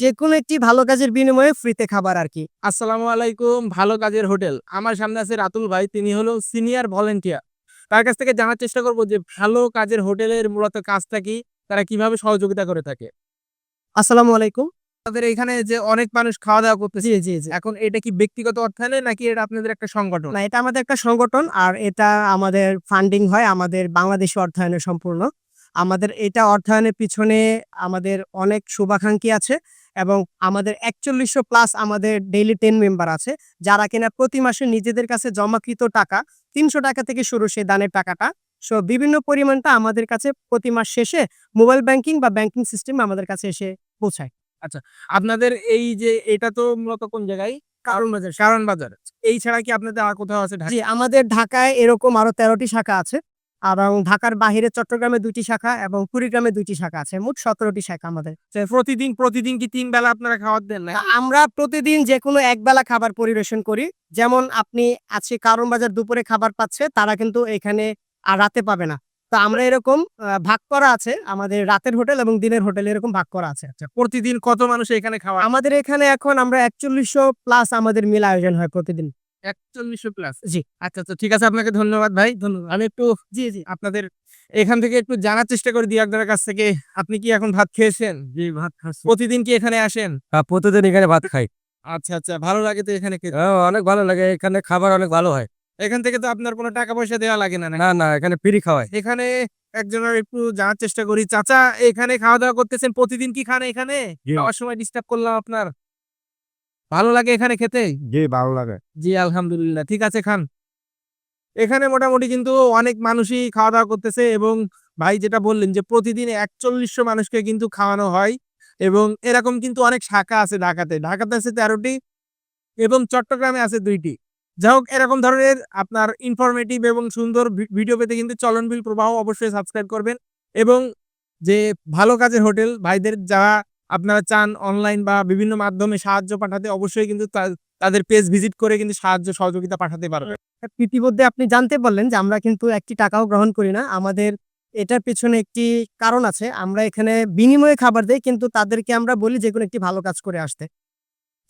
যেকোনো একটি ভালো কাজের বিনিময়ে ফ্রিতে খাবার আরকি। আসসালামু আলাইকুম। ভালো কাজের হোটেল। আমার সামনে আছে রাতুল ভাই। তিনি হলো সিনিয়র ভলান্টিয়ার। তার কাছ থেকে জানার চেষ্টা করব যে ভালো কাজের হোটেলের মূলত কাজটা কি? তারা কিভাবে সহযোগিতা করে থাকে? আসসালামু আলাইকুম। আপনাদের এখানে যে অনেক মানুষ খাওয়া-দাওয়া করতেছে, জি, জি, জি। এখন এটা কি ব্যক্তিগত অর্থায়নে নাকি এটা আপনাদের একটা সংগঠন? না, এটা আমাদের একটা সংগঠন আর এটা আমাদের ফান্ডিং হয় আমাদের বাংলাদেশী অর্থায়নে সম্পূর্ণ। আমাদের এটা অর্থায়নের পিছনে আমাদের অনেক শুভাকাঙ্ক্ষী আছে এবং আমাদের ৪১০০ প্লাস আমাদের ডেইলি 10 মেম্বার আছে। যারা কিনা প্রতি মাসে নিজেদের কাছে জমাকৃত টাকা ৳৩০০ থেকে শুরু সেই দানের টাকাটা। বিভিন্ন পরিমাণটা আমাদের কাছে প্রতি মাস শেষে মোবাইল ব্যাংকিং বা ব্যাংকিং সিস্টেম আমাদের কাছে এসে পৌঁছায়। আচ্ছা, আপনাদের এই যে এটা তো মূলত কোন জায়গায়? কারণ বাজার। কারণ বাজার। এই ছাড়া কি আপনাদের আর কোথাও আছে জি, ঢাকায়? আমাদের ঢাকায় এরকম আরো ১৩ টি শাখা আছে। এবং ঢাকার বাহিরে চট্টগ্রামে ২ টি শাখা এবং কুড়িগ্রামে ২ টি শাখা আছে। মোট ১৭ টি শাখা আমাদের। প্রতিদিন কি ৩ বেলা আপনারা খাবার দেন নাকি? আমরা প্রতিদিন যেকোনো একবেলা খাবার পরিবেশন করি। যেমন আপনি আজকে কারণ বাজার দুপুরে খাবার পাচ্ছে, তারা কিন্তু এখানে রাতে পাবে না। তো আমরা এরকম ভাগ করা আছে। আমাদের রাতের হোটেল এবং দিনের হোটেল এরকম ভাগ করা আছে। আচ্ছা, প্রতিদিন কত মানুষ এখানে খাওয়া আমাদের এখানে এখন আমরা ৪১০০ প্লাস আমাদের মিল আয়োজন হয় প্রতিদিন। ৪১০০ প্লাস। জি, আচ্ছা, আচ্ছা, ঠিক আছে, আপনাকে ধন্যবাদ ভাই। ধন্যবাদ। আমি একটু জি, জি। আপনাদের এখান থেকে একটু জানার চেষ্টা করি ২-১ জনের কাছ থেকে। আপনি কি এখন ভাত খেয়েছেন? জি, ভাত খাচ্ছি। প্রতিদিন কি এখানে আসেন? প্রতিদিন এখানে ভাত খাই। আচ্ছা, আচ্ছা, ভালো লাগে তো এখানে খেতে? অনেক ভালো লাগে। এখানে খাবার অনেক ভালো হয়। এখান থেকে তো আপনার কোনো টাকা পয়সা দেওয়া লাগে না নাকি? না, না, এখানে ফ্রি খাওয়ায়। এখানে একজনের একটু জানার চেষ্টা করি। চাচা, এখানে খাওয়া-দাওয়া করতেছেন, প্রতিদিন কি খান এখানে? জি। খাওয়ার সময় ডিস্টার্ব করলাম আপনার। ভালো লাগে এখানে খেতে? জি, ভালো লাগে। জি, আলহামদুলিল্লাহ। ঠিক আছে, খান। এখানে মোটামুটি কিন্তু অনেক মানুষই খাওয়া-দাওয়া করতেছে এবং ভাই যেটা বললেন যে প্রতিদিন ৪১০০ মানুষকে কিন্তু খাওয়ানো হয় এবং এরকম কিন্তু অনেক শাখা আছে ঢাকাতে। ঢাকাতে আছে ১৩ টি এবং চট্টগ্রামে আছে ২ টি। যাই হোক, এরকম ধরনের আপনার ইনফরমেটিভ এবং সুন্দর ভিডিও পেতে কিন্তু চলনবিল প্রবাহ অবশ্যই সাবস্ক্রাইব করবেন এবং যে ভালো কাজের হোটেল ভাইদের যারা আপনারা চান অনলাইন বা বিভিন্ন মাধ্যমে সাহায্য পাঠাতে, অবশ্যই কিন্তু তাদের পেজ ভিজিট করে কিন্তু সাহায্য সহযোগিতা পাঠাতে পারবেন। ইতিমধ্যে আপনি জানতে পারলেন যে আমরা কিন্তু একটি টাকাও গ্রহণ করি না। আমাদের এটার পেছনে একটি কারণ আছে। আমরা এখানে বিনিময়ে খাবার দেই কিন্তু তাদেরকে আমরা বলি যেকোনো একটি ভালো কাজ করে আসতে।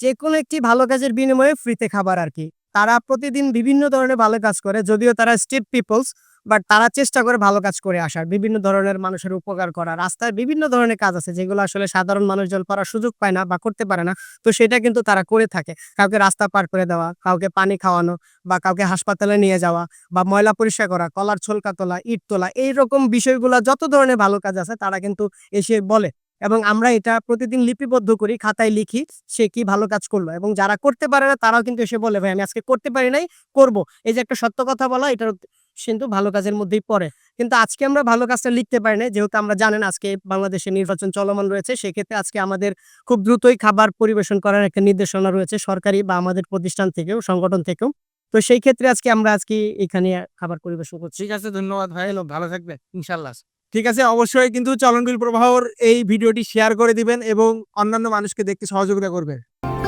যেকোনো একটি ভালো কাজের বিনিময়ে ফ্রিতে খাবার আরকি। তারা প্রতিদিন বিভিন্ন ধরনের ভালো কাজ করে। যদিও তারা স্ট্রিট পিপলস বাট তারা চেষ্টা করে ভালো কাজ করে আসার। বিভিন্ন ধরনের মানুষের উপকার করা। রাস্তায় বিভিন্ন ধরনের কাজ আছে যেগুলো আসলে সাধারণ মানুষজন করার সুযোগ পায় না বা করতে পারে না। তো সেটা কিন্তু তারা করে থাকে। কাউকে রাস্তা পার করে দেওয়া, কাউকে পানি খাওয়ানো বা কাউকে হাসপাতালে নিয়ে যাওয়া বা ময়লা পরিষ্কার করা, কলার ছলকা তোলা, ইট তোলা এইরকম বিষয়গুলা যত ধরনের ভালো কাজ আছে তারা কিন্তু এসে বলে। এবং আমরা এটা প্রতিদিন লিপিবদ্ধ করি, খাতায় লিখি সে কি ভালো কাজ করলো এবং যারা করতে পারে না তারাও কিন্তু এসে বলে, "ভাই আমি আজকে করতে পারি নাই, করব।" এই যে একটা সত্য কথা বলা এটার কিন্তু ভালো কাজের মধ্যেই পড়ে। কিন্তু আজকে আমরা ভালো কাজটা লিখতে পারি নাই যেহেতু আমরা জানেন আজকে বাংলাদেশে নির্বাচন চলমান রয়েছে। সেক্ষেত্রে আজকে আমাদের খুব দ্রুতই খাবার পরিবেশন করার একটা নির্দেশনা রয়েছে সরকারি বা আমাদের প্রতিষ্ঠান থেকেও, সংগঠন থেকেও। তো সেই ক্ষেত্রে আজকে এখানে খাবার পরিবেশন করছি। ঠিক আছে, ধন্যবাদ ভাই। ভালো থাকবেন ইনশাআল্লাহ। ঠিক আছে, অবশ্যই কিন্তু চলনবিল প্রবাহর এই ভিডিওটি শেয়ার করে দিবেন এবং অন্যান্য মানুষকে দেখতে সহযোগিতা করবেন।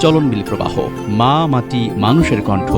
চলনবিল প্রবাহ, মা মাটি মানুষের কণ্ঠ।